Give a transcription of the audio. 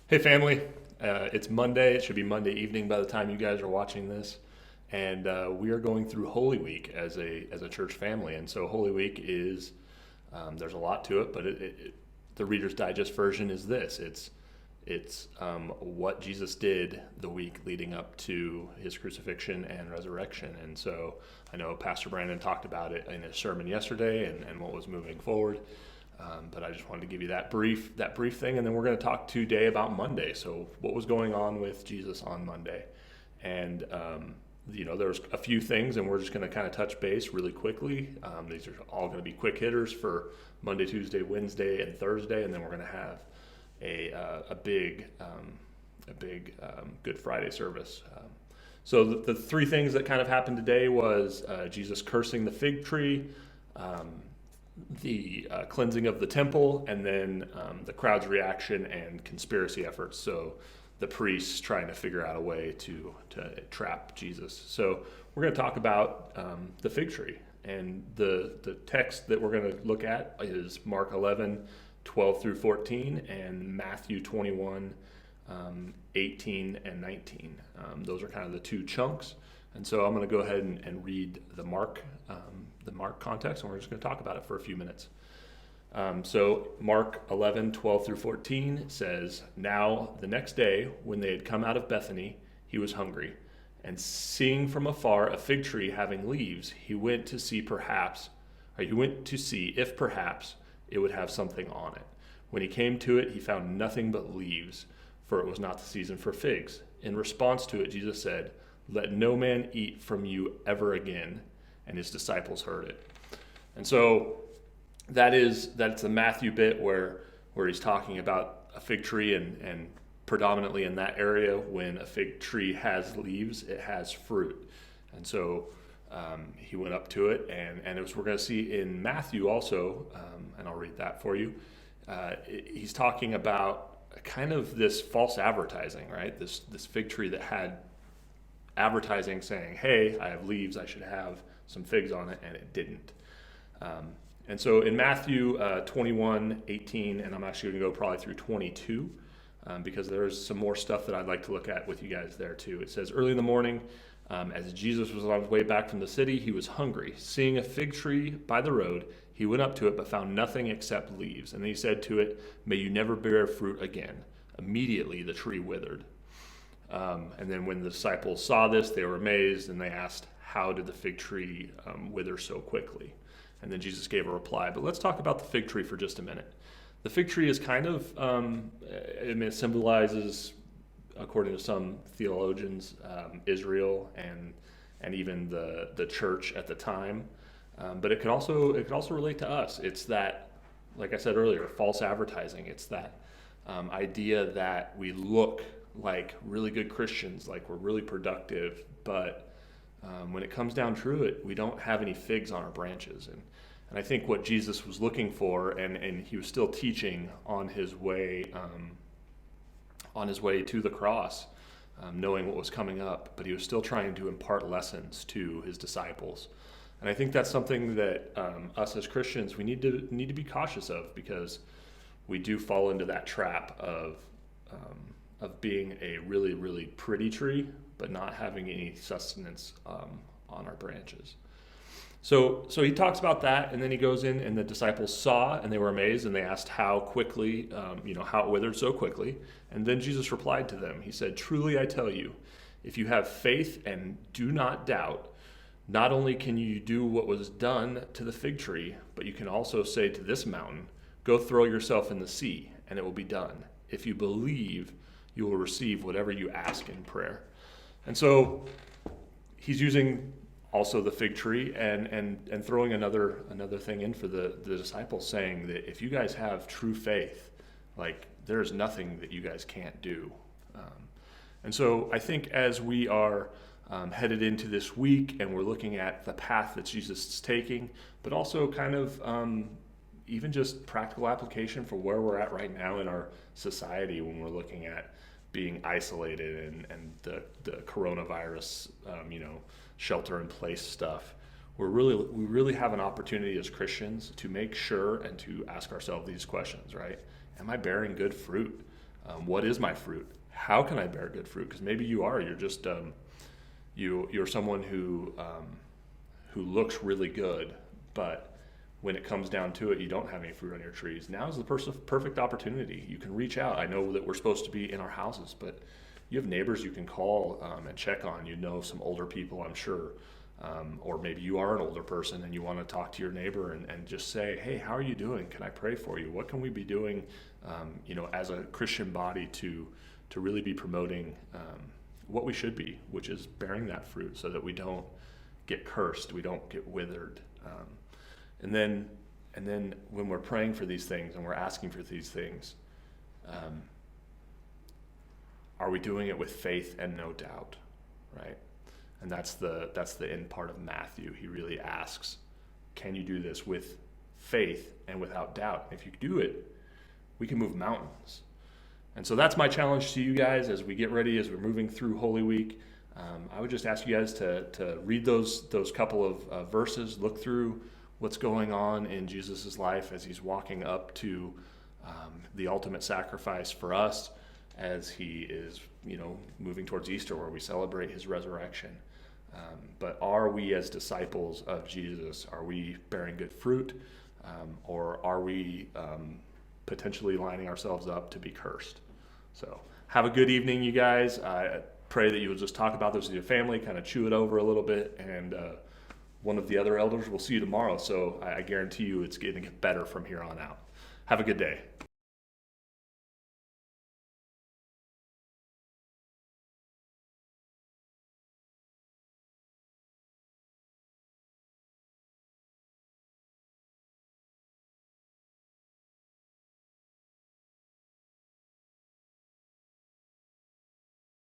Hey family, it's Monday. It should be Monday evening by the time you guys are watching this, and we are going through Holy Week as a church family. And so Holy Week is there's a lot to it, but the Reader's Digest version is this. It's what Jesus did the week leading up to his crucifixion and resurrection. And so I know Pastor Brandon talked about it in his sermon yesterday and what was moving forward. But I just wanted to give you that brief thing, and then we're going to talk today about Monday. So what was going on with Jesus on Monday? And there's a few things, and we're just going to kind of touch base really quickly. These are all going to be quick hitters for Monday, Tuesday, Wednesday, and Thursday, and then we're going to have a big Good Friday service. So the three things that kind of happened today was Jesus cursing the fig tree, the cleansing of the temple, and then the crowd's reaction and conspiracy efforts. So the priests trying to figure out a way to trap Jesus. So we're going to talk about the fig tree. And the text that we're going to look at is Mark 11:12 through 14, and Matthew 21, 18 and 19. Those are kind of the two chunks. And so I'm going to go ahead and read the Mark context, and we're just going to talk about it for a few minutes. So Mark 11:12 through 14 says, "Now the next day, when they had come out of Bethany, he was hungry. And seeing from afar a fig tree having leaves, he went to see if perhaps it would have something on it. When he came to it, he found nothing but leaves, for it was not the season for figs. In response to it, Jesus said, 'Let no man eat from you ever again.' And his disciples heard it." And so that's the Matthew bit where he's talking about a fig tree, and predominantly in that area, when a fig tree has leaves, it has fruit. And so he went up to it, and as we're going to see in Matthew also, and I'll read that for you, he's talking about kind of this false advertising, right? This fig tree that had advertising saying, "Hey, I have leaves, I should have some figs on it," and it didn't. And so in Matthew 21:18, and I'm actually going to go probably through 22, because there's some more stuff that I'd like to look at with you guys there too. It says, "Early in the morning, as Jesus was on his way back from the city, he was hungry. Seeing a fig tree by the road, he went up to it, but found nothing except leaves. And he said to it, 'May you never bear fruit again.' Immediately the tree withered." And then when the disciples saw this, they were amazed, and they asked, "How did the fig tree wither so quickly?" And then Jesus gave a reply. But let's talk about the fig tree for just a minute. The fig tree is kind of, it symbolizes, according to some theologians, Israel and even the church at the time. But it could also relate to us. It's that, like I said earlier, false advertising. It's that idea that we look like really good Christians, like we're really productive, but when it comes down to it, we don't have any figs on our branches. And I think what Jesus was looking for, and he was still teaching on his way to the cross, knowing what was coming up, but he was still trying to impart lessons to his disciples. And I think that's something that us as Christians, we need to be cautious of, because we do fall into that trap of being a really, really pretty tree, but not having any sustenance on our branches. So he talks about that, and then he goes in, and the disciples saw, and they were amazed, and they asked how quickly, how it withered so quickly. And then Jesus replied to them. He said, "Truly I tell you, if you have faith and do not doubt, not only can you do what was done to the fig tree, but you can also say to this mountain, 'Go throw yourself in the sea,' and it will be done. If you believe, you will receive whatever you ask in prayer." And so he's using also the fig tree and throwing another thing in for the disciples, saying that if you guys have true faith, like there's nothing that you guys can't do. And so I think as we are headed into this week, and we're looking at the path that Jesus is taking, but also kind of even just practical application for where we're at right now in our society, when we're looking at being isolated and the coronavirus, shelter in place stuff. We really have an opportunity as Christians to make sure and to ask ourselves these questions, right? Am I bearing good fruit? What is my fruit? How can I bear good fruit? Because maybe you're just you're someone who looks really good, but when it comes down to it, you don't have any fruit on your trees. Now is the perfect opportunity. You can reach out. I know that we're supposed to be in our houses, but you have neighbors you can call and check on. You know some older people, I'm sure. Or maybe you are an older person and you want to talk to your neighbor and just say, hey, how are you doing? Can I pray for you? What can we be doing, as a Christian body to really be promoting what we should be, which is bearing that fruit so that we don't get cursed, we don't get withered. And then when we're praying for these things and we're asking for these things, are we doing it with faith and no doubt, right? And that's the end part of Matthew. He really asks, can you do this with faith and without doubt? If you do it, we can move mountains. And so that's my challenge to you guys as we get ready, as we're moving through Holy Week. I would just ask you guys to read those couple of verses, look through what's going on in Jesus' life as he's walking up to the ultimate sacrifice for us, as he is, moving towards Easter where we celebrate his resurrection. But are we as disciples of Jesus, are we bearing good fruit, or are we potentially lining ourselves up to be cursed? So have a good evening, you guys. I pray that you will just talk about this with your family, kind of chew it over a little bit, and one of the other elders will see you tomorrow. So I guarantee you it's going to get better from here on out. Have a good day.